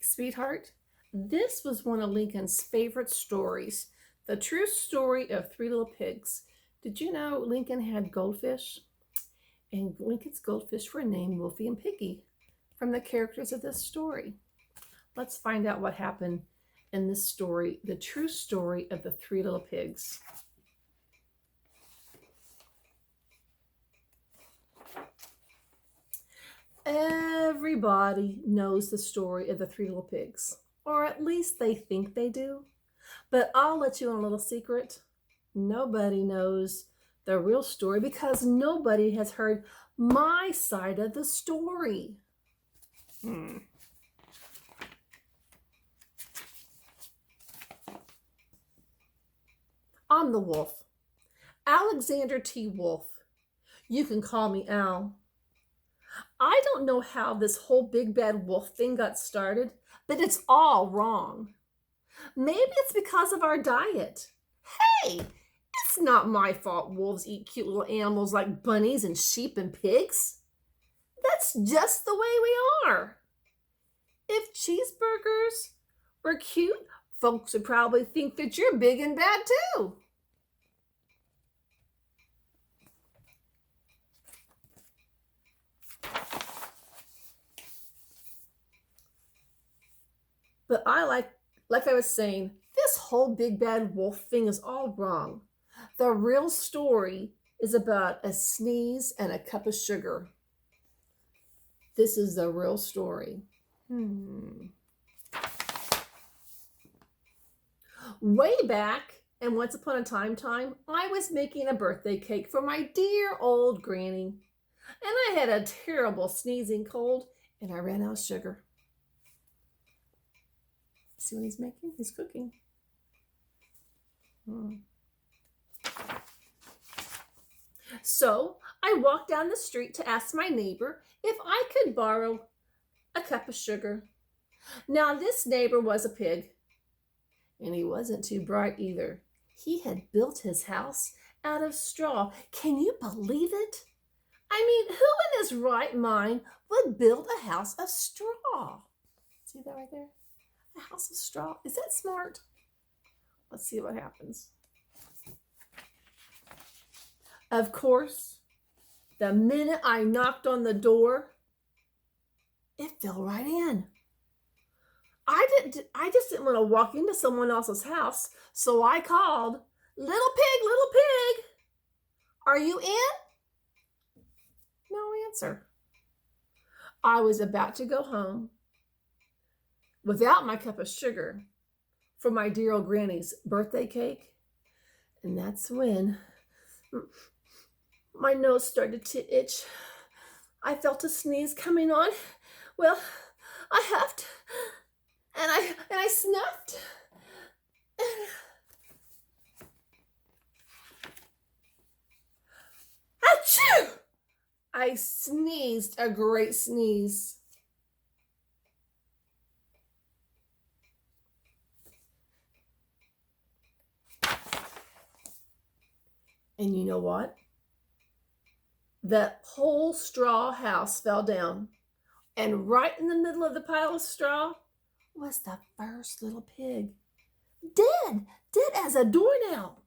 Sweetheart, this was one of Lincoln's favorite stories, the true story of Three Little Pigs. Did you know Lincoln had goldfish? And Lincoln's goldfish were named Wolfie and Piggy from the characters of this story. Let's find out what happened in this story, the true story of the Three Little Pigs. Everybody knows the story of the Three Little Pigs, or at least they think they do. But I'll let you in a little secret. Nobody knows the real story because nobody has heard my side of the story. I'm the wolf, Alexander T. Wolf. You can call me Al. I don't know how this whole big bad wolf thing got started, but it's all wrong. Maybe it's because of our diet. Hey, it's not my fault wolves eat cute little animals like bunnies and sheep and pigs. That's just the way we are. If cheeseburgers were cute, folks would probably think that you're big and bad too. But like I was saying, this whole big bad wolf thing is all wrong. The real story is about a sneeze and a cup of sugar. This is the real story. Way back, and once upon a time, I was making a birthday cake for my dear old granny. And I had a terrible sneezing cold, and I ran out of sugar. See what he's making? He's cooking. So I walked down the street to ask my neighbor if I could borrow a cup of sugar. Now, this neighbor was a pig, and he wasn't too bright either. He had built his house out of straw. Can you believe it? I mean, who in his right mind would build a house of straw? See that right there? A house of straw. Is that smart? Let's see what happens. Of course, the minute I knocked on the door, it fell right in. I just didn't want to walk into someone else's house, so I called, little pig, are you in? No answer. I was about to go home without my cup of sugar for my dear old granny's birthday cake. And that's when my nose started to itch. I felt a sneeze coming on. Well, I huffed and I snuffed. Achoo! I sneezed a great sneeze. And you know what? That whole straw house fell down. And right in the middle of the pile of straw was the first little pig. Dead as a doornail.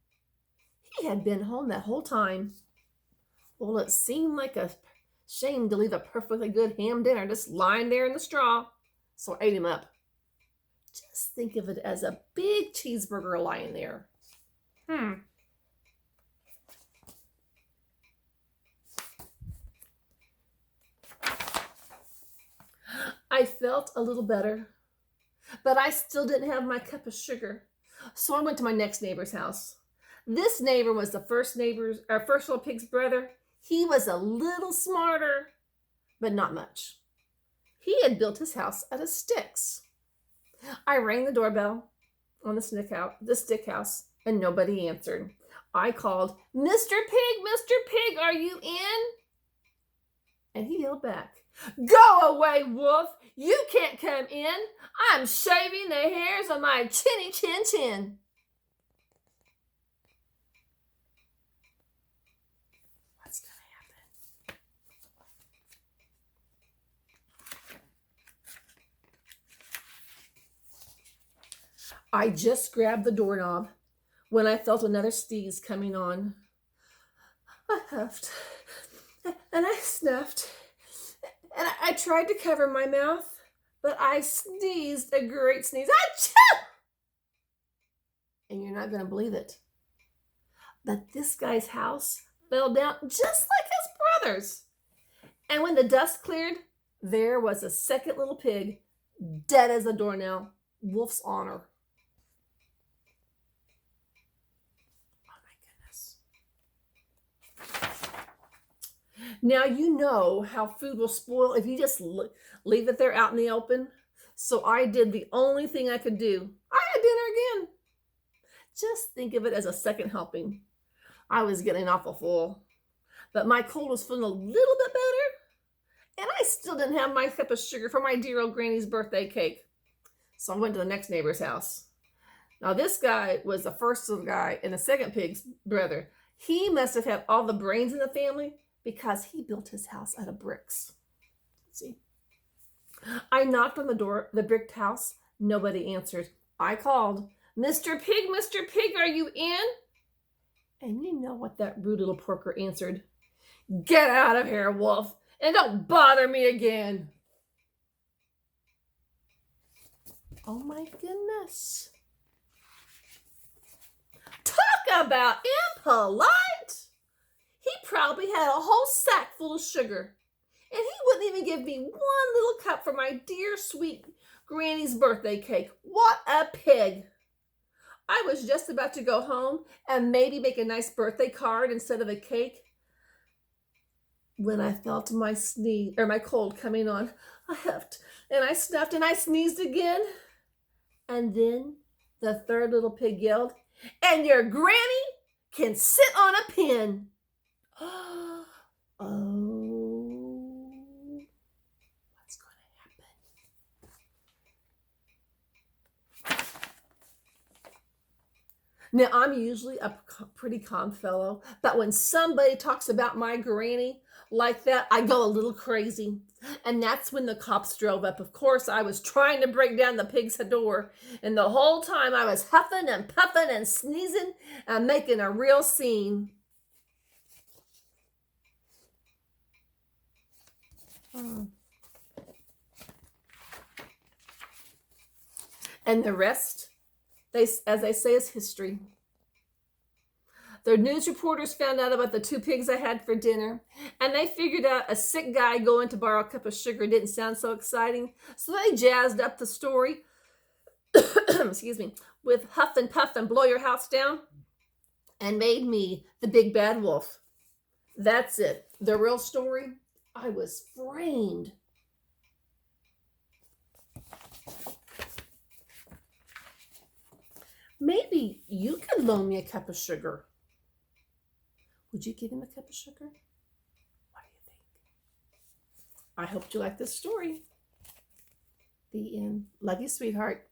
He had been home that whole time. Well, it seemed like a shame to leave a perfectly good ham dinner just lying there in the straw. So I ate him up. Just think of it as a big cheeseburger lying there. I felt a little better, but I still didn't have my cup of sugar. So I went to my next neighbor's house. This neighbor was the first little pig's brother. He was a little smarter, but not much. He had built his house out of sticks. I rang the doorbell on the stick house, and nobody answered. I called, Mr. Pig, are you in? And he yelled back, Go away, wolf! You can't come in! I'm shaving the hairs on my chinny chin. What's gonna happen? I just grabbed the doorknob when I felt another sneeze coming on. I huffed and I snuffed and I tried to cover my mouth, but I sneezed a great sneeze. Achoo! And you're not going to believe it, but this guy's house fell down just like his brother's. And when the dust cleared, there was a second little pig, dead as a doornail, Wolf's honor. Oh my goodness. Now you know how food will spoil if you just leave it there out in the open. So I did the only thing I could do. I had dinner again. Just think of it as a second helping. I was getting awful full, but my cold was feeling a little bit better, and I still didn't have my cup of sugar for my dear old granny's birthday cake. So I went to the next neighbor's house. Now this guy was the first little guy and the second pig's brother. He must have had all the brains in the family because he built his house out of bricks. Let's see. I knocked on the door, the bricked house. Nobody answered. I called, Mr. Pig, are you in? And you know what that rude little porker answered? Get out of here, Wolf, and don't bother me again. Oh my goodness. Talk about impolite. He probably had a whole sack full of sugar, and he wouldn't even give me one little cup for my dear sweet granny's birthday cake. What a pig. I was just about to go home and maybe make a nice birthday card instead of a cake when I felt my sneeze or my cold coming on. I huffed and I snuffed and I sneezed again. And then the third little pig yelled, and your granny can sit on a pin. Oh, what's going to happen? Now, I'm usually a pretty calm fellow, but when somebody talks about my granny like that, I go a little crazy. And that's when the cops drove up. Of course, I was trying to break down the pig's door, and the whole time I was huffing and puffing and sneezing and making a real scene. And the rest, as they say, is history. The news reporters found out about the two pigs I had for dinner, and they figured out a sick guy going to borrow a cup of sugar didn't sound so exciting, so they jazzed up the story, excuse me, with huff and puff and blow your house down, and made me the big bad wolf. That's it. The real story, I was framed. Maybe you could loan me a cup of sugar. Would you give him a cup of sugar? What do you think? I hope you like this story. The end. Love you, sweetheart.